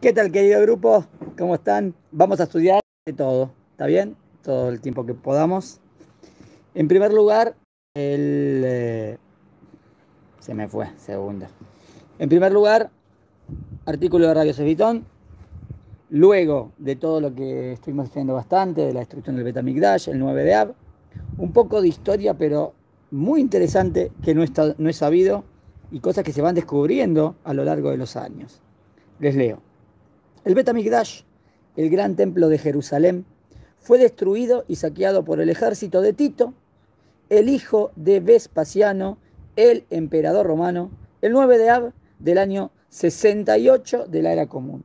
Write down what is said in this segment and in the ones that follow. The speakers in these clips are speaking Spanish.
¿Qué tal, querido grupo? ¿Cómo están? Vamos a estudiar de todo, ¿está bien? Todo el tiempo que podamos. En primer lugar, se me fue, segundo. En primer lugar, artículo de Radio Cevitón. Luego de todo lo que estuvimos haciendo bastante, de la destrucción del Betamigdash, el 9 de Av, un poco de historia, pero muy interesante que no es sabido y cosas que se van descubriendo a lo largo de los años. Les leo. El Betamigdash, el gran templo de Jerusalén, fue destruido y saqueado por el ejército de Tito, el hijo de Vespasiano, el emperador romano, el 9 de Av del año 68 de la era común.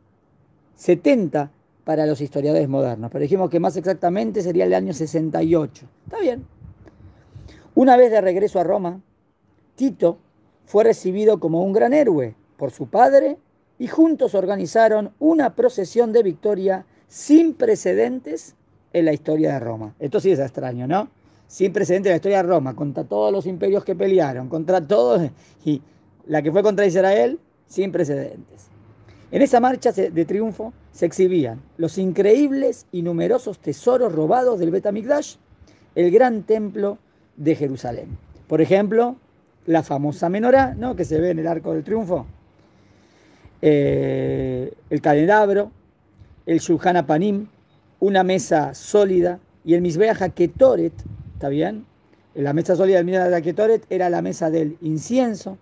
70 para los historiadores modernos, pero dijimos que más exactamente sería el año 68. Está bien. Una vez de regreso a Roma, Tito fue recibido como un gran héroe por su padre y juntos organizaron una procesión de victoria sin precedentes en la historia de Roma. Esto sí es extraño, ¿no? Sin precedentes en la historia de Roma, contra todos los imperios que pelearon, contra todos, y la que fue contra Israel, sin precedentes. En esa marcha de triunfo se exhibían los increíbles y numerosos tesoros robados del Betamigdash, el gran templo de Jerusalén. Por ejemplo, la famosa menorá, ¿no?, que se ve en el Arco del Triunfo, el candelabro, el Shulchan Apanim, una mesa sólida, y el Mizbeach HaKetoret, ¿está bien? La mesa sólida del Mizbeach HaKetoret era la mesa del incienso,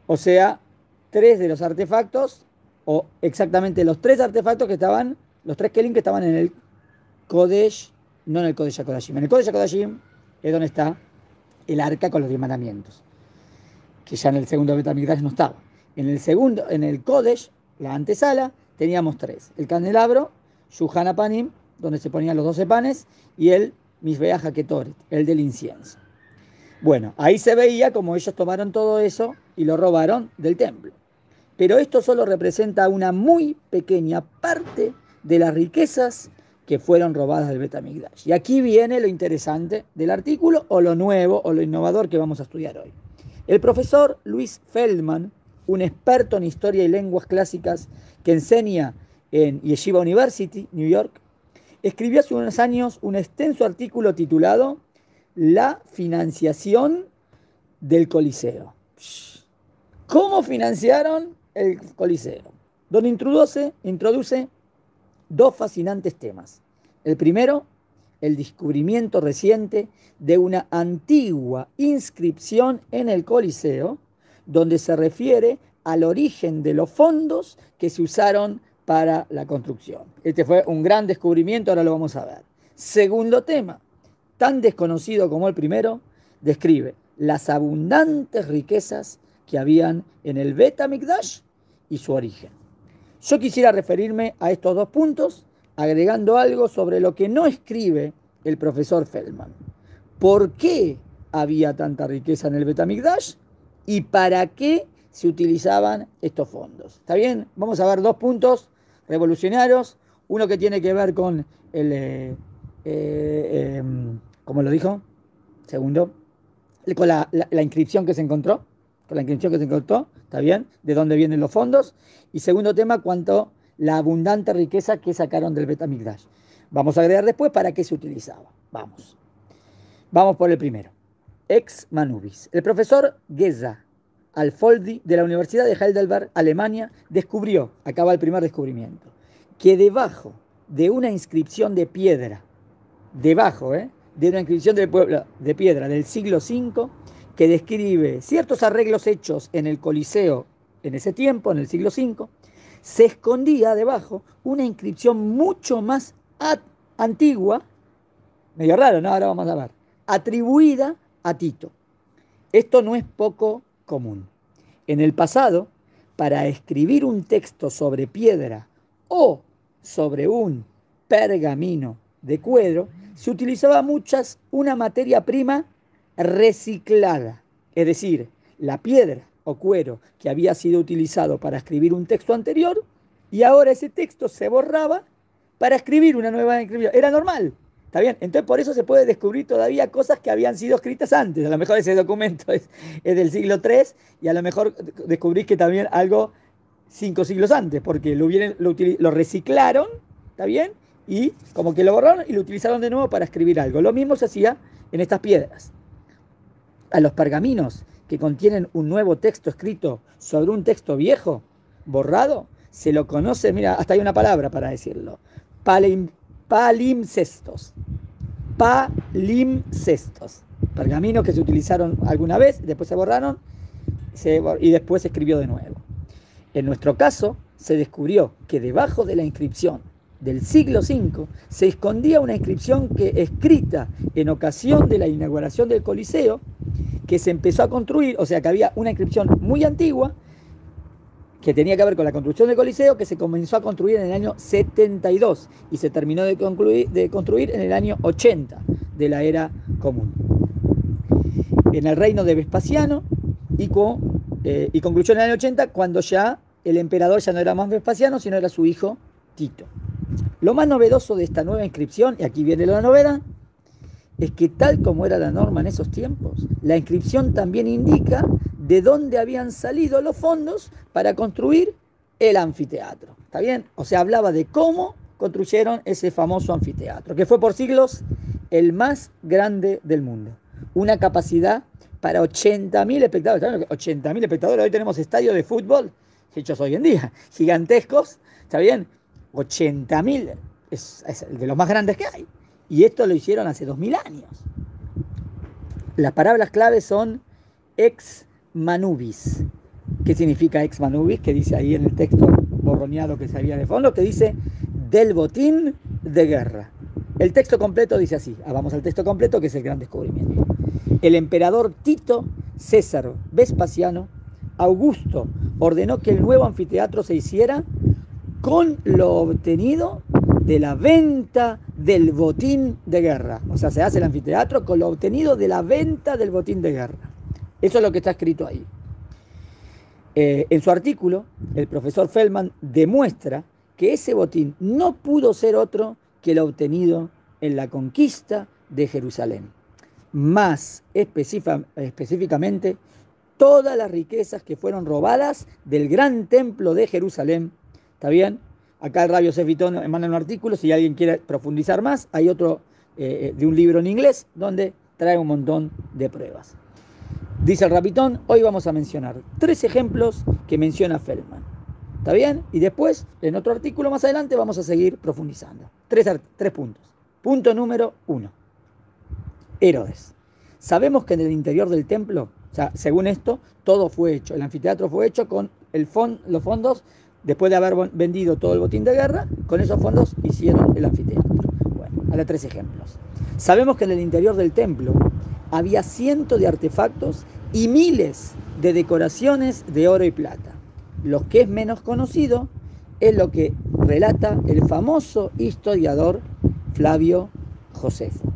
o sea, tres de los artefactos, o exactamente los tres artefactos que estaban, los tres kelim que estaban en el Kodesh, no en el Kodesh HaKodashim. En el Kodesh HaKodashim es donde está el arca con los 10 mandamientos, que ya en el segundo Betamigdash no estaba. En el Kodesh, la antesala, teníamos tres: el candelabro, Shulchan Apanim, donde se ponían los 12 panes, y el Mizbeach HaKetoret, el del incienso. Bueno, ahí se veía como ellos tomaron todo eso y lo robaron del templo. Pero esto solo representa una muy pequeña parte de las riquezas que fueron robadas del Betamigdash. Y aquí viene lo interesante del artículo, o lo nuevo, o lo innovador que vamos a estudiar hoy. El profesor Luis Feldman, un experto en historia y lenguas clásicas que enseña en Yeshiva University, New York, escribió hace unos años un extenso artículo titulado La financiación del Coliseo. ¿Cómo financiaron el Coliseo? Donde introduce dos fascinantes temas. El primero, el descubrimiento reciente de una antigua inscripción en el Coliseo, donde se refiere al origen de los fondos que se usaron para la construcción. Este fue un gran descubrimiento, ahora lo vamos a ver. Segundo tema, tan desconocido como el primero, describe las abundantes riquezas que habían en el Betamigdash y su origen. Yo quisiera referirme a estos dos puntos, agregando algo sobre lo que no escribe el profesor Feldman. ¿Por qué había tanta riqueza en el Betamigdash y para qué se utilizaban estos fondos? ¿Está bien? Vamos a ver dos puntos revolucionarios. Uno que tiene que ver con ¿cómo lo dijo? Segundo, con la inscripción que se encontró. Con la inscripción que se encontró, ¿está bien? De dónde vienen los fondos. Y segundo tema, cuanto la abundante riqueza que sacaron del Betamigdash. Vamos a agregar después para qué se utilizaba. Vamos por el primero. Ex Manubis. El profesor Geza Alfoldi de la Universidad de Heidelberg, Alemania, descubrió, acaba el primer descubrimiento, que debajo de una inscripción de piedra, de una inscripción de piedra del siglo V, que describe ciertos arreglos hechos en el Coliseo en ese tiempo, en el siglo V, se escondía debajo una inscripción mucho más antigua, medio raro, ¿no? Ahora vamos a ver, atribuida a Tito. Esto no es poco común. En el pasado, para escribir un texto sobre piedra o sobre un pergamino de cuero, se utilizaba una materia prima reciclada, es decir, la piedra o cuero que había sido utilizado para escribir un texto anterior, y ahora ese texto se borraba para escribir una nueva inscripción. Era normal, ¿está bien? Entonces por eso se puede descubrir todavía cosas que habían sido escritas antes. A lo mejor ese documento es del siglo III y a lo mejor descubrís que también algo 5 siglos antes, porque lo reciclaron, ¿está bien? Y como que lo borraron y lo utilizaron de nuevo para escribir algo. Lo mismo se hacía en estas piedras. A los pergaminos que contienen un nuevo texto escrito sobre un texto viejo, borrado, se lo conoce, mira, hasta hay una palabra para decirlo, palimpsestos. Palimpsestos. Pergaminos que se utilizaron alguna vez, después se borraron y después se escribió de nuevo. En nuestro caso, se descubrió que debajo de la inscripción del siglo V se escondía una inscripción escrita en ocasión de la inauguración del Coliseo, que se empezó a construir, o sea que había una inscripción muy antigua que tenía que ver con la construcción del Coliseo, que se comenzó a construir en el año 72 y se terminó de construir en el año 80 de la era común. En el reino de Vespasiano y concluyó en el año 80, cuando ya el emperador ya no era más Vespasiano, sino era su hijo Tito. Lo más novedoso de esta nueva inscripción, y aquí viene la novedad, es que tal como era la norma en esos tiempos, la inscripción también indica de dónde habían salido los fondos para construir el anfiteatro. ¿Está bien? O sea, hablaba de cómo construyeron ese famoso anfiteatro, que fue por siglos el más grande del mundo. Una capacidad para 80.000 espectadores. 80.000 espectadores. Hoy tenemos estadios de fútbol, hechos hoy en día, gigantescos. ¿Está bien? 80.000 es de los más grandes que hay. Y esto lo hicieron hace 2000 años. Las palabras claves son ex manubis. ¿Qué significa ex manubis? Que dice ahí en el texto borroneado que se había de fondo, que dice del botín de guerra. El texto completo dice así. Vamos al texto completo, que es el gran descubrimiento. El emperador Tito César Vespasiano Augusto ordenó que el nuevo anfiteatro se hiciera con lo obtenido de la venta del botín de guerra. O sea, se hace el anfiteatro con lo obtenido de la venta del botín de guerra. Eso es lo que está escrito ahí. En su artículo, el profesor Feldman demuestra que ese botín no pudo ser otro que lo obtenido en la conquista de Jerusalén. Más específicamente, todas las riquezas que fueron robadas del gran templo de Jerusalén. ¿Está bien? Acá el Rabio Sefitón manda un artículo, si alguien quiere profundizar más, hay otro de un libro en inglés donde trae un montón de pruebas. Dice el Rabitón, hoy vamos a mencionar 3 ejemplos que menciona Feldman. ¿Está bien? Y después, en otro artículo más adelante, vamos a seguir profundizando. 3 puntos. Punto número 1. Herodes. Sabemos que en el interior del templo, o sea, según esto, todo fue hecho. El anfiteatro fue hecho con los fondos. Después de haber vendido todo el botín de guerra, con esos fondos hicieron el anfiteatro. Bueno, ahora 3 ejemplos. Sabemos que en el interior del templo había cientos de artefactos y miles de decoraciones de oro y plata. Lo que es menos conocido es lo que relata el famoso historiador Flavio Josefo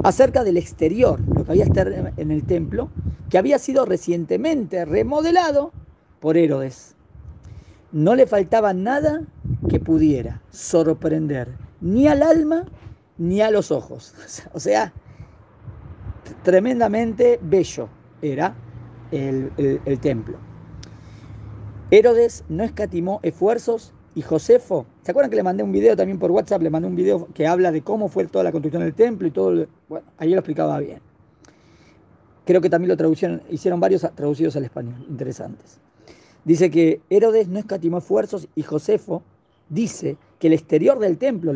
acerca del exterior, lo que había en el templo, que había sido recientemente remodelado por Herodes. No le faltaba nada que pudiera sorprender ni al alma ni a los ojos. O sea, tremendamente bello era el templo. Herodes no escatimó esfuerzos y Josefo, ¿se acuerdan que le mandé un video también por WhatsApp? Le mandé un video que habla de cómo fue toda la construcción del templo y todo. Bueno, ahí lo explicaba bien. Creo que también hicieron varios traducidos al español, interesantes. Dice que Herodes no escatimó esfuerzos y Josefo dice que el exterior del templo,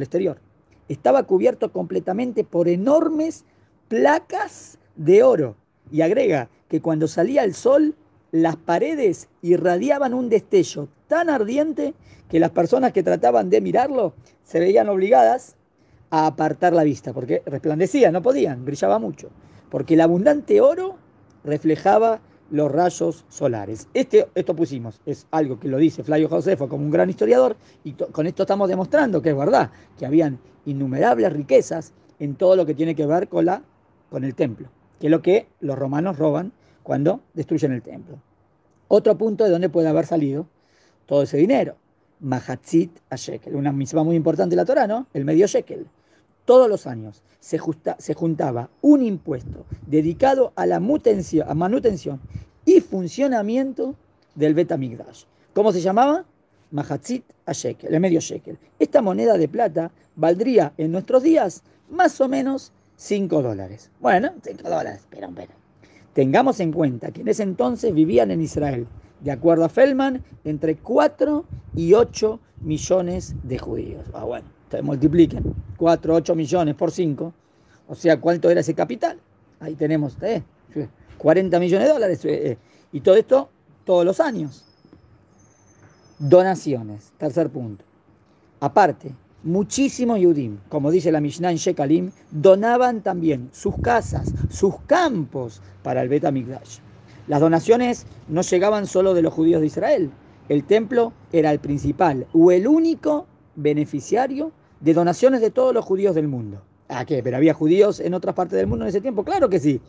estaba cubierto completamente por enormes placas de oro. Y agrega que cuando salía el sol, las paredes irradiaban un destello tan ardiente que las personas que trataban de mirarlo se veían obligadas a apartar la vista, porque resplandecía, no podían, brillaba mucho, porque el abundante oro reflejaba los rayos solares. Esto pusimos, es algo que lo dice Flavio Josefo como un gran historiador, y con esto estamos demostrando que es verdad, que habían innumerables riquezas en todo lo que tiene que ver con el templo, que es lo que los romanos roban cuando destruyen el templo. Otro punto de donde puede haber salido todo ese dinero, Mahatzit a shekel, una misma muy importante de la Torá, ¿no? El medio shekel. Todos los años se juntaba un impuesto dedicado a la manutención y funcionamiento del Bet HaMikdash. ¿Cómo se llamaba? mahatzit a shekel, el medio shekel. Esta moneda de plata valdría en nuestros días más o menos $5. Bueno, $5, pero. Tengamos en cuenta que en ese entonces vivían en Israel, de acuerdo a Feldman, entre 4 y 8 millones de judíos. Bueno, entonces multipliquen 4, 8 millones por 5, o sea, ¿cuánto era ese capital? Ahí tenemos 40 millones de dólares, y todo esto todos los años. Donaciones, tercer punto. Aparte, muchísimos Yudim, como dice la Mishnah en Shekalim, donaban también sus casas, sus campos para el Bet HaMikdash. Las donaciones no llegaban solo de los judíos de Israel. El templo era el principal o el único beneficiario de donaciones de todos los judíos del mundo. ¿Ah, qué? ¿Pero había judíos en otras partes del mundo en ese tiempo? Claro que sí.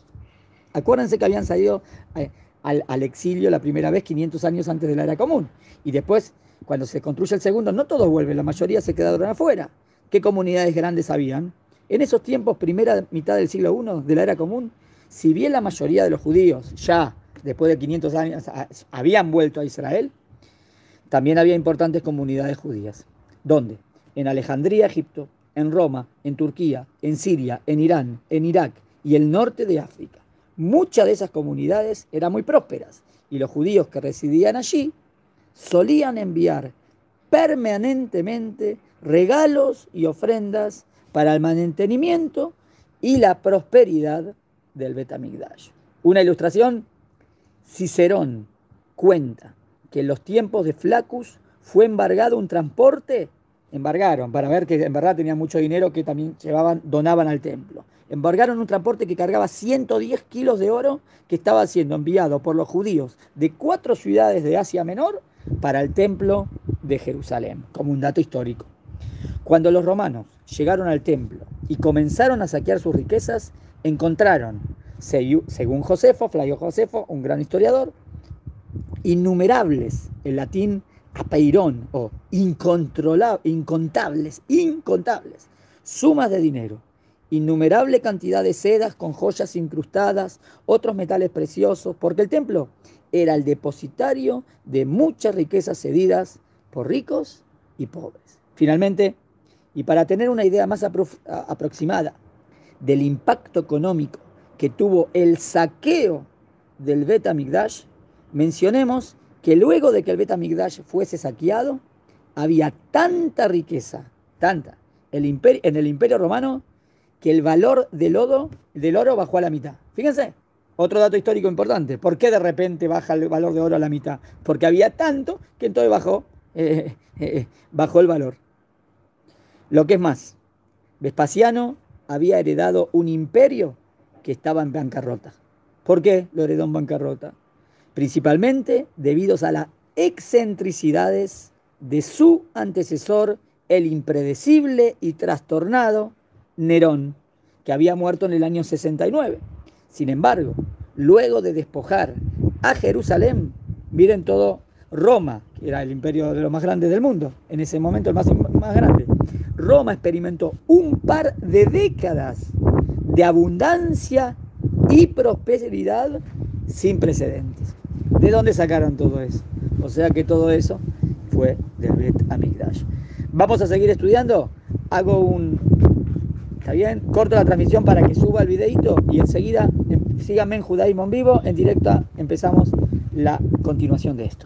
Acuérdense que habían salido al exilio la primera vez 500 años antes de la era común. Y después, cuando se construye el segundo, no todos vuelven, la mayoría se quedaron afuera. ¿Qué comunidades grandes habían? En esos tiempos, primera mitad del siglo I de la era común, si bien la mayoría de los judíos ya después de 500 años habían vuelto a Israel, también había importantes comunidades judías. ¿Dónde? En Alejandría, Egipto, en Roma, en Turquía, en Siria, en Irán, en Irak y el norte de África. Muchas de esas comunidades eran muy prósperas y los judíos que residían allí solían enviar permanentemente regalos y ofrendas para el mantenimiento y la prosperidad del Bet HaMikdash. Una ilustración: Cicerón cuenta que en los tiempos de Flaccus fue embargado un transporte, embargaron para ver que en verdad tenían mucho dinero que también donaban al templo. Embargaron un transporte que cargaba 110 kilos de oro que estaba siendo enviado por los judíos de 4 ciudades de Asia Menor para el templo de Jerusalén, como un dato histórico. Cuando los romanos llegaron al templo y comenzaron a saquear sus riquezas, encontraron, según Josefo, Flavio Josefo, un gran historiador, innumerables, en latín apeirón, o incontables, sumas de dinero, innumerable cantidad de sedas con joyas incrustadas, otros metales preciosos, porque el templo era el depositario de muchas riquezas cedidas por ricos y pobres. Finalmente, y para tener una idea más aproximada del impacto económico que tuvo el saqueo del Bet HaMikdash, mencionemos que luego de que el Bet HaMikdash fuese saqueado, había tanta riqueza, tanta, en el Imperio Romano, que el valor del oro bajó a la mitad. Fíjense, otro dato histórico importante. ¿Por qué de repente baja el valor de oro a la mitad? Porque había tanto que entonces bajó el valor. Lo que es más, Vespasiano había heredado un imperio que estaba en bancarrota. ¿Por qué lo heredó en bancarrota? Principalmente debido a las excentricidades de su antecesor, el impredecible y trastornado Nerón, que había muerto en el año 69. Sin embargo, luego de despojar a Jerusalén, miren todo, Roma, que era el imperio de los más grandes del mundo, en ese momento el más grande, Roma experimentó un par de décadas de abundancia y prosperidad sin precedentes. ¿De dónde sacaron todo eso? O sea que todo eso fue del Bet HaMikdash. Vamos a seguir estudiando. ¿Está bien? Corto la transmisión para que suba el videito y enseguida síganme en Judaísmo en Vivo, en directo empezamos la continuación de esto.